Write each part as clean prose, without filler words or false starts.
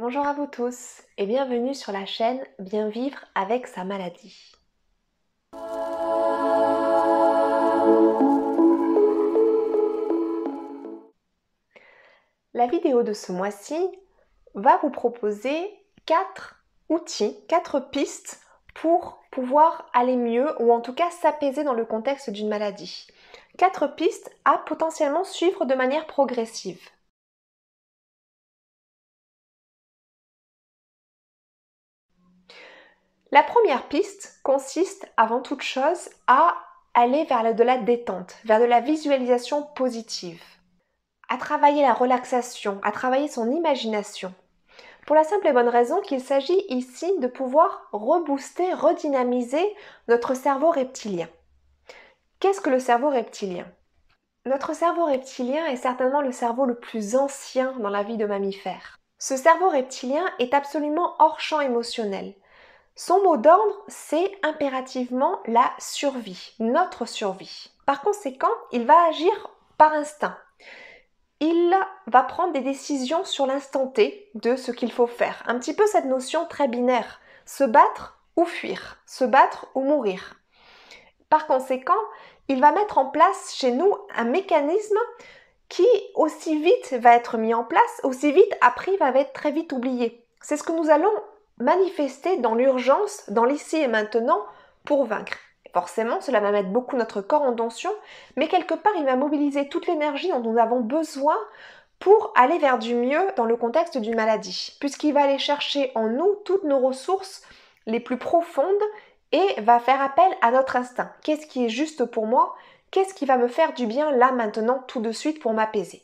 Bonjour à vous tous et bienvenue sur la chaîne Bien vivre avec sa maladie. La vidéo de ce mois-ci va vous proposer 4 outils, 4 pistes pour pouvoir aller mieux ou en tout cas s'apaiser dans le contexte d'une maladie. 4 pistes à potentiellement suivre de manière progressive. La première piste consiste avant toute chose à aller vers de la détente, vers de la visualisation positive, à travailler la relaxation, à travailler son imagination. Pour la simple et bonne raison qu'il s'agit ici de pouvoir rebooster, redynamiser notre cerveau reptilien. Qu'est-ce que le cerveau reptilien ? Notre cerveau reptilien est certainement le cerveau le plus ancien dans la vie de mammifère. Ce cerveau reptilien est absolument hors champ émotionnel. Son mot d'ordre, c'est impérativement la survie, notre survie. Par conséquent, il va agir par instinct. Il va prendre des décisions sur l'instant T de ce qu'il faut faire. Un petit peu cette notion très binaire, se battre ou fuir, se battre ou mourir. Par conséquent, il va mettre en place chez nous un mécanisme qui aussi vite va être mis en place, aussi vite après va être très vite oublié. C'est ce que nous allons manifester dans l'urgence, dans l'ici et maintenant pour vaincre. Forcément, cela va mettre beaucoup notre corps en tension, mais quelque part, il va mobiliser toute l'énergie dont nous avons besoin pour aller vers du mieux dans le contexte d'une maladie, puisqu'il va aller chercher en nous toutes nos ressources les plus profondes et va faire appel à notre instinct. Qu'est-ce qui est juste pour moi ? Qu'est-ce qui va me faire du bien là maintenant tout de suite pour m'apaiser ?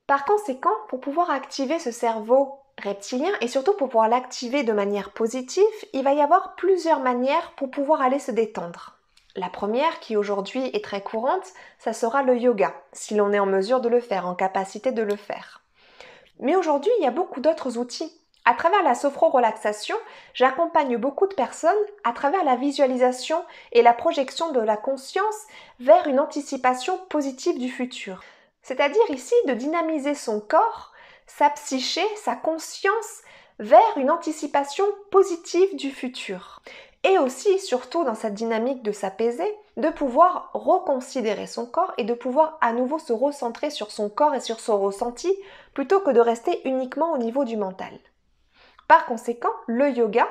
Par conséquent, pour pouvoir activer ce cerveau reptilien et surtout pour pouvoir l'activer de manière positive, il va y avoir plusieurs manières pour pouvoir aller se détendre. La première, qui aujourd'hui est très courante, ça sera le yoga, si l'on est en mesure de le faire, en capacité de le faire. Mais aujourd'hui, il y a beaucoup d'autres outils. À travers la sophrorelaxation, j'accompagne beaucoup de personnes à travers la visualisation et la projection de la conscience vers une anticipation positive du futur. C'est-à-dire ici de dynamiser son corps, sa psyché, sa conscience vers une anticipation positive du futur. Et aussi, surtout dans cette dynamique de s'apaiser, de pouvoir reconsidérer son corps et de pouvoir à nouveau se recentrer sur son corps et sur son ressenti plutôt que de rester uniquement au niveau du mental. Par conséquent, le yoga,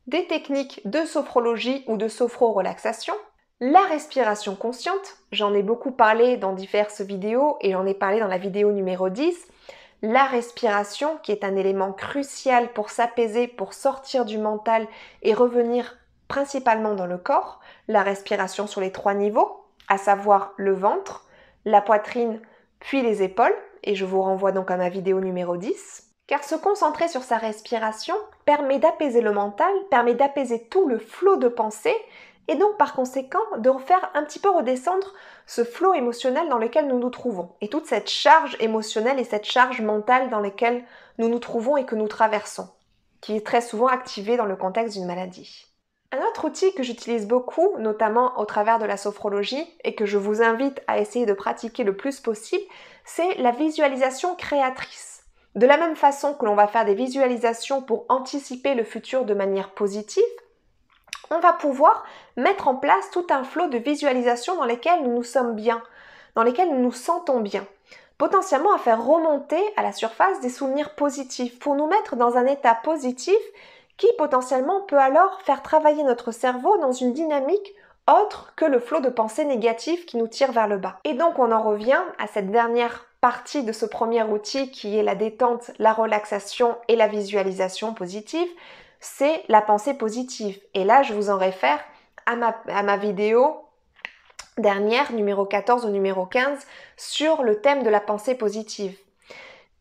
des techniques de sophrologie ou de sophrorelaxation, la respiration consciente, j'en ai beaucoup parlé dans diverses vidéos et j'en ai parlé dans la vidéo numéro 10, la respiration qui est un élément crucial pour s'apaiser, pour sortir du mental et revenir principalement dans le corps, la respiration sur les 3 niveaux, à savoir le ventre, la poitrine, puis les épaules, et je vous renvoie donc à ma vidéo numéro 10. Car se concentrer sur sa respiration permet d'apaiser le mental, permet d'apaiser tout le flot de pensée et donc par conséquent de faire un petit peu redescendre ce flot émotionnel dans lequel nous nous trouvons et toute cette charge émotionnelle et cette charge mentale dans laquelle nous nous trouvons et que nous traversons, qui est très souvent activée dans le contexte d'une maladie. Un autre outil que j'utilise beaucoup, notamment au travers de la sophrologie et que je vous invite à essayer de pratiquer le plus possible, c'est la visualisation créatrice. De la même façon que l'on va faire des visualisations pour anticiper le futur de manière positive, on va pouvoir mettre en place tout un flot de visualisations dans lesquelles nous nous sommes bien, dans lesquelles nous nous sentons bien, potentiellement à faire remonter à la surface des souvenirs positifs pour nous mettre dans un état positif qui potentiellement peut alors faire travailler notre cerveau dans une dynamique autre que le flot de pensées négatives qui nous tire vers le bas. Et donc on en revient à cette dernière partie de ce premier outil qui est la détente, la relaxation et la visualisation positive, c'est la pensée positive. Et là, je vous en réfère à ma vidéo dernière, numéro 14 ou numéro 15, sur le thème de la pensée positive.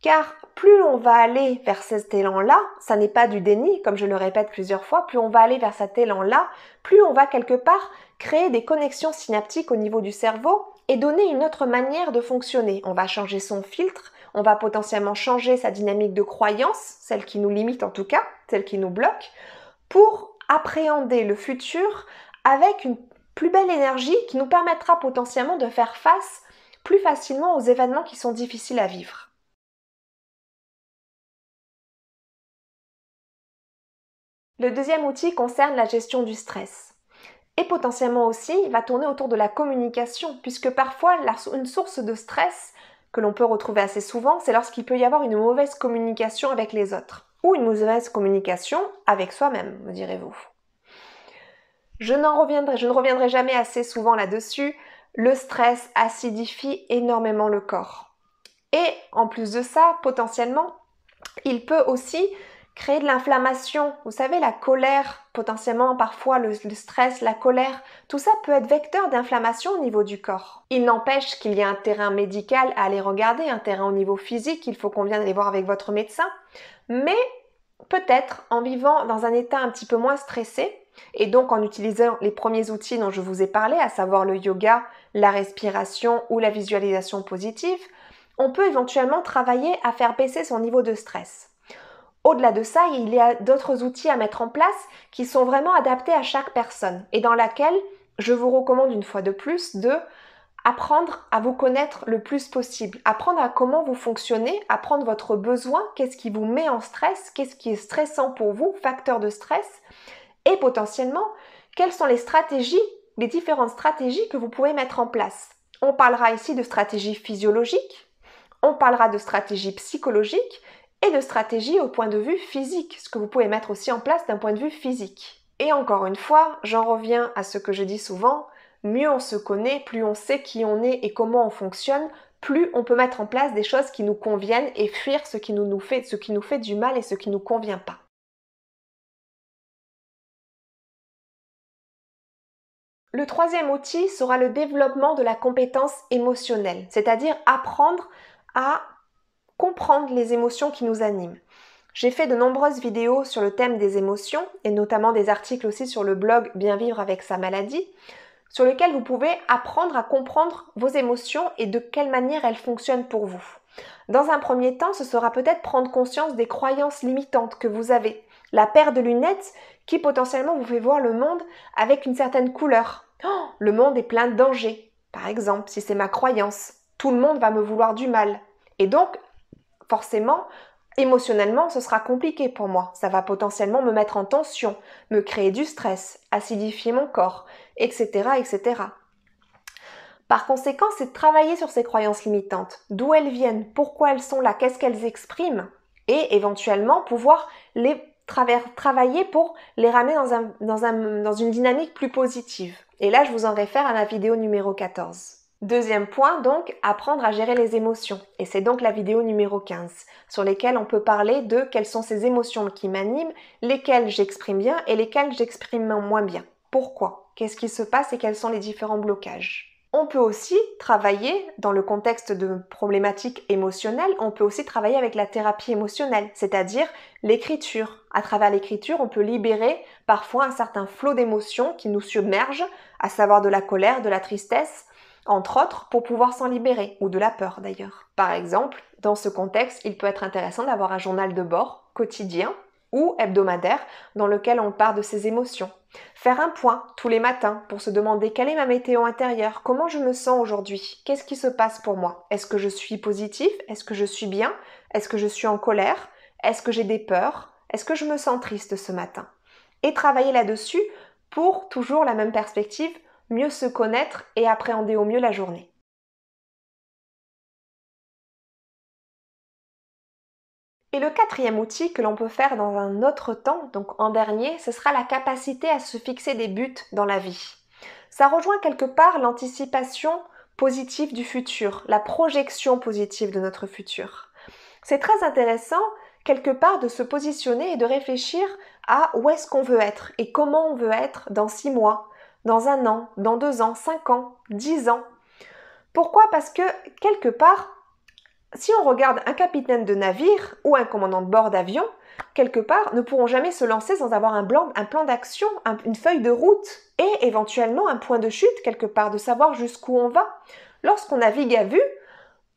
Car plus on va aller vers cet élan-là, ça n'est pas du déni, comme je le répète plusieurs fois, plus on va aller vers cet élan-là, plus on va quelque part créer des connexions synaptiques au niveau du cerveau et donner une autre manière de fonctionner. On va changer son filtre, on va potentiellement changer sa dynamique de croyance, celle qui nous limite en tout cas, celle qui nous bloque, pour appréhender le futur avec une plus belle énergie qui nous permettra potentiellement de faire face plus facilement aux événements qui sont difficiles à vivre. Le deuxième outil concerne la gestion du stress. Et potentiellement aussi, il va tourner autour de la communication, puisque parfois, une source de stress que l'on peut retrouver assez souvent, c'est lorsqu'il peut y avoir une mauvaise communication avec les autres, ou une mauvaise communication avec soi-même, me direz-vous. Je ne reviendrai jamais assez souvent là-dessus, le stress acidifie énormément le corps. Et en plus de ça, potentiellement, il peut aussi créer de l'inflammation. Vous savez, la colère, potentiellement, parfois le stress, la colère, tout ça peut être vecteur d'inflammation au niveau du corps. Il n'empêche qu'il y a un terrain médical à aller regarder, un terrain au niveau physique, il faut qu'on vienne aller voir avec votre médecin. Mais peut-être en vivant dans un état un petit peu moins stressé, et donc en utilisant les premiers outils dont je vous ai parlé, à savoir le yoga, la respiration ou la visualisation positive, on peut éventuellement travailler à faire baisser son niveau de stress. Au-delà de ça, il y a d'autres outils à mettre en place qui sont vraiment adaptés à chaque personne et dans laquelle je vous recommande une fois de plus de apprendre à vous connaître le plus possible, apprendre à comment vous fonctionnez, apprendre votre besoin, qu'est-ce qui vous met en stress, qu'est-ce qui est stressant pour vous, facteur de stress, et potentiellement, quelles sont les stratégies, les différentes stratégies que vous pouvez mettre en place. On parlera ici de stratégies physiologiques, on parlera de stratégies psychologiques et de stratégies au point de vue physique, ce que vous pouvez mettre aussi en place d'un point de vue physique. Et encore une fois, j'en reviens à ce que je dis souvent, mieux on se connaît, plus on sait qui on est et comment on fonctionne, plus on peut mettre en place des choses qui nous conviennent et fuir ce qui nous fait du mal et ce qui ne nous convient pas. Le troisième outil sera le développement de la compétence émotionnelle, c'est-à-dire apprendre à comprendre les émotions qui nous animent. J'ai fait de nombreuses vidéos sur le thème des émotions et notamment des articles aussi sur le blog Bien vivre avec sa maladie, sur lequel vous pouvez apprendre à comprendre vos émotions et de quelle manière elles fonctionnent pour vous. Dans un premier temps, ce sera peut-être prendre conscience des croyances limitantes que vous avez, la paire de lunettes qui potentiellement vous fait voir le monde avec une certaine couleur. Oh, le monde est plein de dangers. Par exemple, si c'est ma croyance, tout le monde va me vouloir du mal. Et donc, forcément, émotionnellement, ce sera compliqué pour moi. Ça va potentiellement me mettre en tension, me créer du stress, acidifier mon corps, etc., etc. Par conséquent, c'est de travailler sur ces croyances limitantes, d'où elles viennent, pourquoi elles sont là, qu'est-ce qu'elles expriment, et éventuellement pouvoir les travailler pour les ramener dans une dynamique plus positive. Et là, je vous en réfère à ma vidéo numéro 14. Deuxième point, donc, apprendre à gérer les émotions. Et c'est donc la vidéo numéro 15, sur lesquelles on peut parler de quelles sont ces émotions qui m'animent, lesquelles j'exprime bien et lesquelles j'exprime moins bien. Pourquoi? Qu'est-ce qui se passe et quels sont les différents blocages? On peut aussi travailler, dans le contexte de problématiques émotionnelles, on peut aussi travailler avec la thérapie émotionnelle, c'est-à-dire l'écriture. À travers l'écriture, on peut libérer parfois un certain flot d'émotions qui nous submergent, à savoir de la colère, de la tristesse, entre autres, pour pouvoir s'en libérer, ou de la peur d'ailleurs. Par exemple, dans ce contexte, il peut être intéressant d'avoir un journal de bord quotidien ou hebdomadaire dans lequel on part de ses émotions. Faire un point tous les matins pour se demander quelle est ma météo intérieure, comment je me sens aujourd'hui, qu'est-ce qui se passe pour moi, est-ce que je suis positif, est-ce que je suis bien, est-ce que je suis en colère, est-ce que j'ai des peurs, est-ce que je me sens triste ce matin. Et travailler là-dessus pour toujours la même perspective, mieux se connaître et appréhender au mieux la journée. Et le quatrième outil que l'on peut faire dans un autre temps, donc en dernier, ce sera la capacité à se fixer des buts dans la vie. Ça rejoint quelque part l'anticipation positive du futur, la projection positive de notre futur. C'est très intéressant quelque part de se positionner et de réfléchir à où est-ce qu'on veut être et comment on veut être dans 6 mois, dans 1 an, dans 2 ans, 5 ans, 10 ans. Pourquoi? Parce que quelque part, si on regarde un capitaine de navire ou un commandant de bord d'avion, quelque part, ne pourront jamais se lancer sans avoir un plan d'action, une feuille de route et éventuellement un point de chute quelque part, de savoir jusqu'où on va. Lorsqu'on navigue à vue,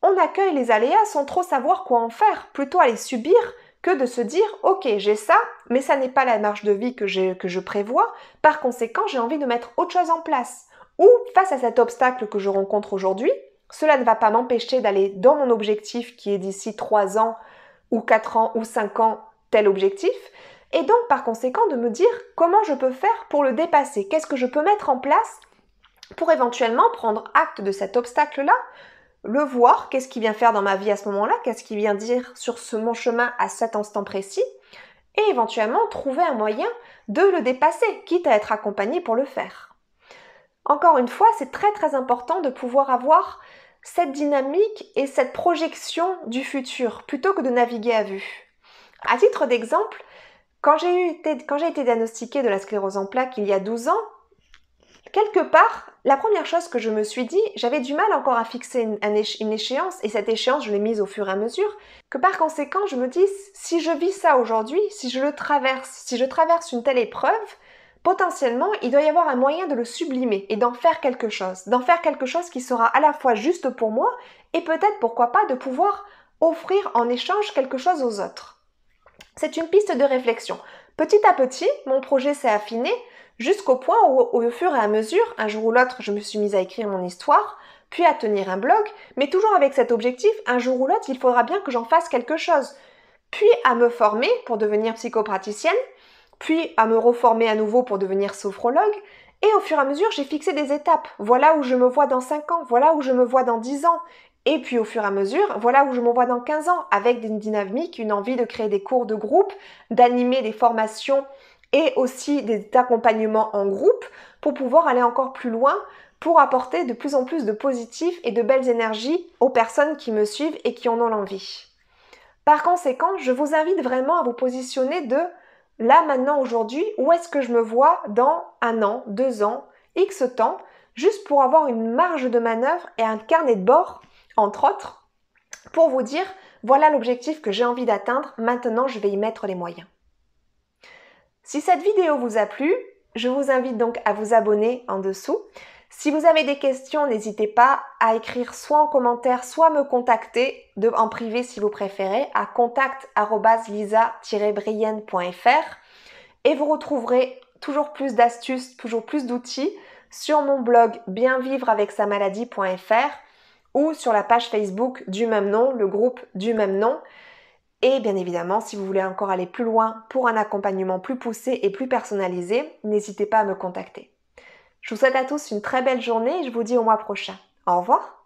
on accueille les aléas sans trop savoir quoi en faire, plutôt à les subir que de se dire « Ok, j'ai ça, mais ça n'est pas la marge de vie que je prévois, par conséquent, j'ai envie de mettre autre chose en place. » Ou face à cet obstacle que je rencontre aujourd'hui, cela ne va pas m'empêcher d'aller dans mon objectif qui est d'ici 3 ans ou 4 ans ou 5 ans, tel objectif. et donc par conséquent de me dire comment je peux faire pour le dépasser, qu'est-ce que je peux mettre en place pour éventuellement prendre acte de cet obstacle-là, le voir, qu'est-ce qu'il vient faire dans ma vie à ce moment-là, qu'est-ce qu'il vient dire sur mon chemin à cet instant précis, et éventuellement trouver un moyen de le dépasser, quitte à être accompagné pour le faire. Encore une fois, c'est très très important de pouvoir avoir cette dynamique et cette projection du futur, plutôt que de naviguer à vue. À titre d'exemple, quand j'ai été diagnostiquée de la sclérose en plaques il y a 12 ans, quelque part, la première chose que je me suis dit, j'avais du mal encore à fixer une échéance, et cette échéance, je l'ai mise au fur et à mesure, que par conséquent, je me dis, si je vis ça aujourd'hui, si je traverse une telle épreuve, potentiellement, il doit y avoir un moyen de le sublimer et d'en faire quelque chose qui sera à la fois juste pour moi, et peut-être, pourquoi pas, de pouvoir offrir en échange quelque chose aux autres. C'est une piste de réflexion. Petit à petit, mon projet s'est affiné, jusqu'au point où, au fur et à mesure, un jour ou l'autre, je me suis mise à écrire mon histoire, puis à tenir un blog, mais toujours avec cet objectif, un jour ou l'autre, il faudra bien que j'en fasse quelque chose. Puis à me former pour devenir psychopraticienne, puis à me reformer à nouveau pour devenir sophrologue, et au fur et à mesure, j'ai fixé des étapes. Voilà où je me vois dans 5 ans, voilà où je me vois dans 10 ans. Et puis au fur et à mesure, voilà où je me vois dans 15 ans, avec une dynamique, une envie de créer des cours de groupe, d'animer des formations et aussi des accompagnements en groupe pour pouvoir aller encore plus loin, pour apporter de plus en plus de positifs et de belles énergies aux personnes qui me suivent et qui en ont l'envie. Par conséquent, je vous invite vraiment à vous positionner de là, maintenant, aujourd'hui, où est-ce que je me vois dans 1 an, 2 ans, X temps, juste pour avoir une marge de manœuvre et un carnet de bord, entre autres, pour vous dire, voilà l'objectif que j'ai envie d'atteindre, maintenant je vais y mettre les moyens. Si cette vidéo vous a plu, je vous invite donc à vous abonner en dessous. Si vous avez des questions, n'hésitez pas à écrire soit en commentaire, soit me contacter en privé si vous préférez à contact@lisa-brienne.fr, et vous retrouverez toujours plus d'astuces, toujours plus d'outils sur mon blog bienvivreavecsa-maladie.fr ou sur la page Facebook du même nom, le groupe du même nom. Et bien évidemment, si vous voulez encore aller plus loin pour un accompagnement plus poussé et plus personnalisé, n'hésitez pas à me contacter. Je vous souhaite à tous une très belle journée et je vous dis au mois prochain. Au revoir!